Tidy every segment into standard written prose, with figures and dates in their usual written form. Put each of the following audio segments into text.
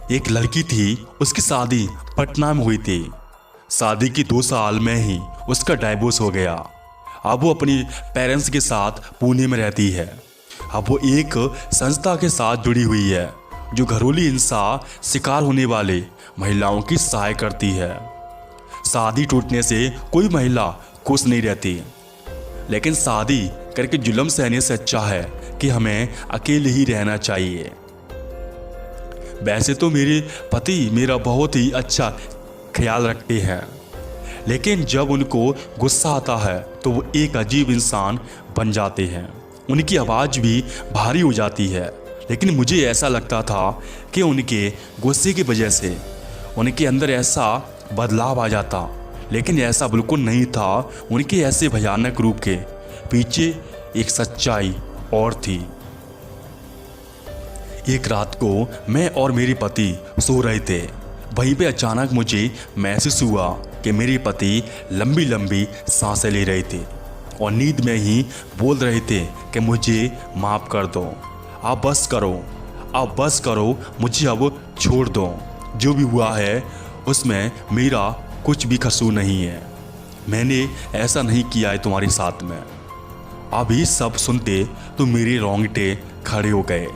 एक लड़की थी, उसकी शादी पटना में हुई थी। शादी की 2 साल में ही उसका डाइवोर्स हो गया। अब वो अपनी पेरेंट्स के साथ पुणे में रहती है। अब वो एक संस्था के साथ जुड़ी हुई है जो घरेलू हिंसा शिकार होने वाले महिलाओं की सहाय करती है। शादी टूटने से कोई महिला खुश नहीं रहती, लेकिन शादी करके जुल्म सहने से अच्छा है कि हमें अकेले ही रहना चाहिए। वैसे तो मेरे पति मेरा बहुत ही अच्छा ख्याल रखते हैं, लेकिन जब उनको गुस्सा आता है तो वो एक अजीब इंसान बन जाते हैं। उनकी आवाज़ भी भारी हो जाती है, लेकिन मुझे ऐसा लगता था कि उनके गुस्से की वजह से उनके अंदर ऐसा बदलाव आ जाता, लेकिन ऐसा बिल्कुल नहीं था। उनके ऐसे भयानक रूप के पीछे एक सच्चाई और थी। एक रात को मैं और मेरे पति सो रहे थे। वहीं पे अचानक मुझे महसूस हुआ कि मेरे पति लंबी लंबी सांसें ले रहे थे और नींद में ही बोल रहे थे कि मुझे माफ़ कर दो, आप बस करो, आप बस करो, मुझे अब छोड़ दो। जो भी हुआ है उसमें मेरा कुछ भी कसूर नहीं है। मैंने ऐसा नहीं किया है तुम्हारे साथ में। अभी सब सुनते तो मेरे रोंगटे खड़े हो गए।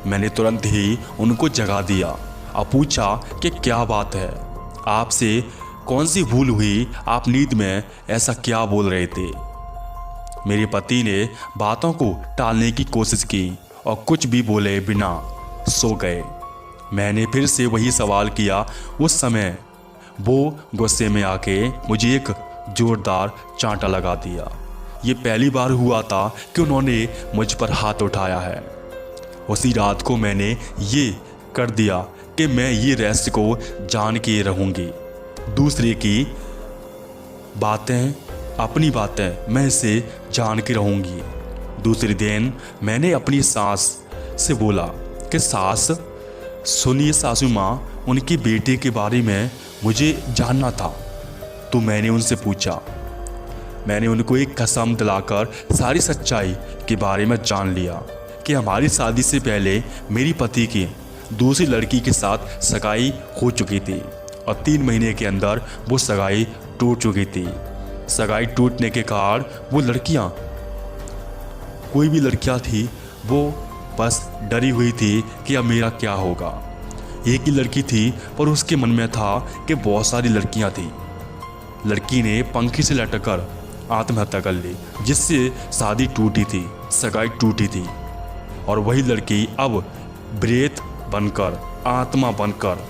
मैंने तुरंत ही उनको जगा दिया और पूछा कि क्या बात है, आपसे कौन सी भूल हुई, आप नींद में ऐसा क्या बोल रहे थे। मेरे पति ने बातों को टालने की कोशिश की और कुछ भी बोले बिना सो गए। मैंने फिर से वही सवाल किया। उस समय वो गुस्से में आके मुझे एक जोरदार चांटा लगा दिया। ये पहली बार हुआ था कि उन्होंने मुझ पर हाथ उठाया है। उसी रात को मैंने ये कर दिया कि मैं ये रहस्य को जान के रहूँगी। दूसरे की बातें, अपनी बातें मैं इसे जान के रहूँगी। दूसरे दिन मैंने अपनी सास से बोला कि सास सुनिए सासू माँ, उनके बेटे के बारे में मुझे जानना था। तो मैंने उनसे पूछा। मैंने उनको एक कसम दिलाकर सारी सच्चाई के बारे में जान लिया कि हमारी शादी से पहले मेरी पति की दूसरी लड़की के साथ सगाई हो चुकी थी और 3 महीने के अंदर वो सगाई टूट चुकी थी। सगाई टूटने के कारण वो लड़कियां, कोई भी लड़कियां थी, वो बस डरी हुई थी कि अब मेरा क्या होगा। एक ही लड़की थी पर उसके मन में था कि बहुत सारी लड़कियां थी। लड़की ने पंखी से लटककर आत्महत्या कर ली, जिससे शादी टूटी थी, सगाई टूटी थी। और वही लड़की अब प्रेत बनकर, आत्मा बनकर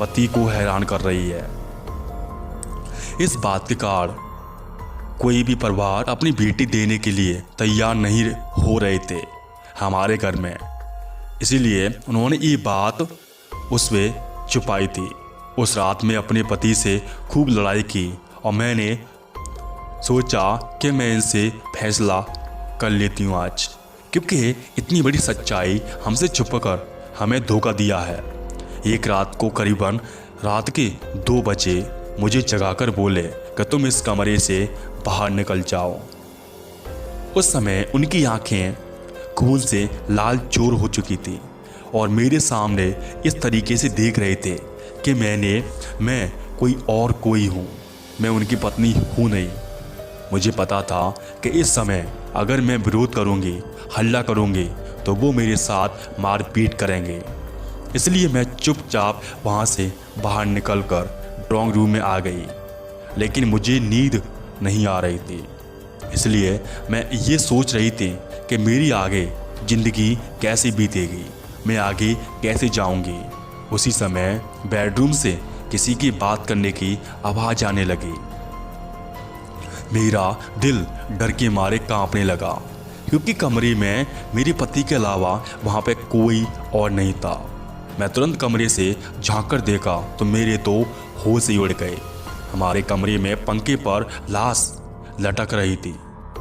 पति को हैरान कर रही है। इस बात के कारण कोई भी परिवार अपनी बेटी देने के लिए तैयार नहीं हो रहे थे हमारे घर में। इसीलिए उन्होंने ये बात उससे छुपाई थी। उस रात में अपने पति से खूब लड़ाई की और मैंने सोचा कि मैं इनसे फैसला कर लेती हूँ आज, क्योंकि इतनी बड़ी सच्चाई हमसे छुपकर हमें धोखा दिया है। एक रात को करीबन रात के 2 बजे मुझे जगाकर बोले कि तुम इस कमरे से बाहर निकल जाओ। उस समय उनकी आंखें खून से लाल चोर हो चुकी थी और मेरे सामने इस तरीके से देख रहे थे कि मैं कोई और कोई हूँ, मैं उनकी पत्नी हूँ नहीं। मुझे पता था कि इस समय अगर मैं विरोध करूँगी, हल्ला करूँगी, तो वो मेरे साथ मारपीट करेंगे। इसलिए मैं चुपचाप वहाँ से बाहर निकलकर ड्राइंग रूम में आ गई, लेकिन मुझे नींद नहीं आ रही थी। इसलिए मैं ये सोच रही थी कि मेरी आगे ज़िंदगी कैसे बीतेगी, मैं आगे कैसे जाऊंगी। उसी समय बेडरूम से किसी की बात करने की आवाज़ आने लगी। मेरा दिल डर के मारे कांपने लगा, क्योंकि कमरे में मेरे पति के अलावा वहाँ पे कोई और नहीं था। मैं तुरंत कमरे से झांककर देखा तो मेरे तो होश ही उड़ गए। हमारे कमरे में पंखे पर लाश लटक रही थी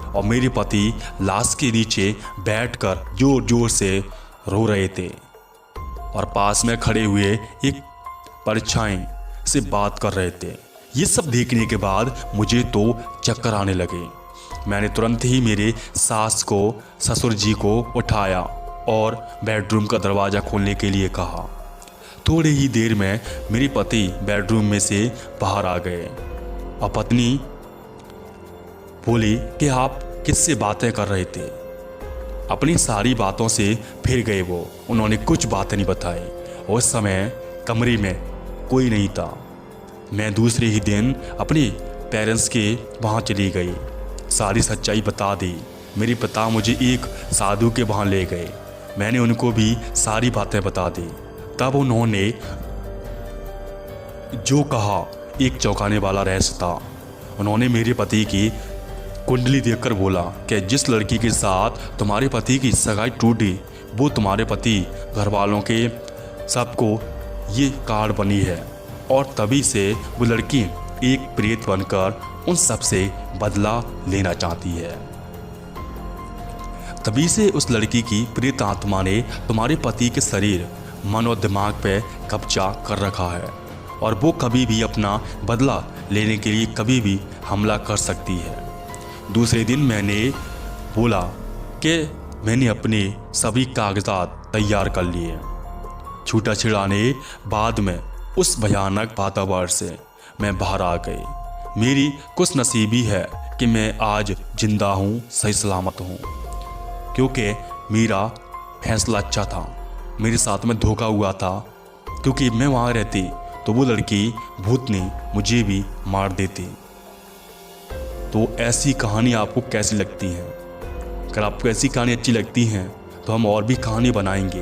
और मेरे पति लाश के नीचे बैठकर जोर जोर से रो रहे थे और पास में खड़े हुए एक परछाई से बात कर रहे थे। ये सब देखने के बाद मुझे तो चक्कर आने लगे। मैंने तुरंत ही मेरे सास को, ससुर जी को उठाया और बेडरूम का दरवाज़ा खोलने के लिए कहा। थोड़ी ही देर में मेरे पति बेडरूम में से बाहर आ गए और पत्नी बोली कि आप किससे बातें कर रहे थे। अपनी सारी बातों से फिर गए वो। उन्होंने कुछ बातें नहीं बताई। उस समय कमरे में कोई नहीं था। मैं दूसरे ही दिन अपने पेरेंट्स के वहाँ चली गई, सारी सच्चाई बता दी। मेरे पिता मुझे एक साधु के वहाँ ले गए। मैंने उनको भी सारी बातें बता दी। तब उन्होंने जो कहा एक चौंकाने वाला रहस्य था। उन्होंने मेरे पति की कुंडली देखकर बोला कि जिस लड़की के साथ तुम्हारे पति की सगाई टूटी वो तुम्हारे पति घर वालों के सबको ये कार्ड बनी है, और तभी से वो लड़की एक प्रेत बनकर उन सब से बदला लेना चाहती है। तभी से उस लड़की की प्रेत आत्मा ने तुम्हारे पति के शरीर, मन और दिमाग पे कब्जा कर रखा है, और वो कभी भी अपना बदला लेने के लिए कभी भी हमला कर सकती है। दूसरे दिन मैंने बोला कि मैंने अपने सभी कागजात तैयार कर लिए। छूटा छिड़ाने बाद में उस भयानक वातावरण से मैं बाहर आ गई। मेरी कुछ नसीबी है कि मैं आज जिंदा हूँ, सही सलामत हूँ, क्योंकि मेरा फैसला अच्छा था। मेरे साथ में धोखा हुआ था, क्योंकि मैं वहाँ रहती तो वो लड़की भूतनी मुझे भी मार देती। तो ऐसी कहानी आपको कैसी लगती है? अगर आपको ऐसी कहानी अच्छी लगती हैं तो हम और भी कहानी बनाएंगे।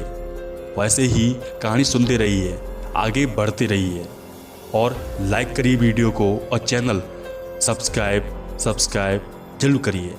वैसे ही कहानी सुनते रहिए, आगे बढ़ते रहिए, और लाइक करिए वीडियो को, और चैनल सब्सक्राइब जरूर करिए।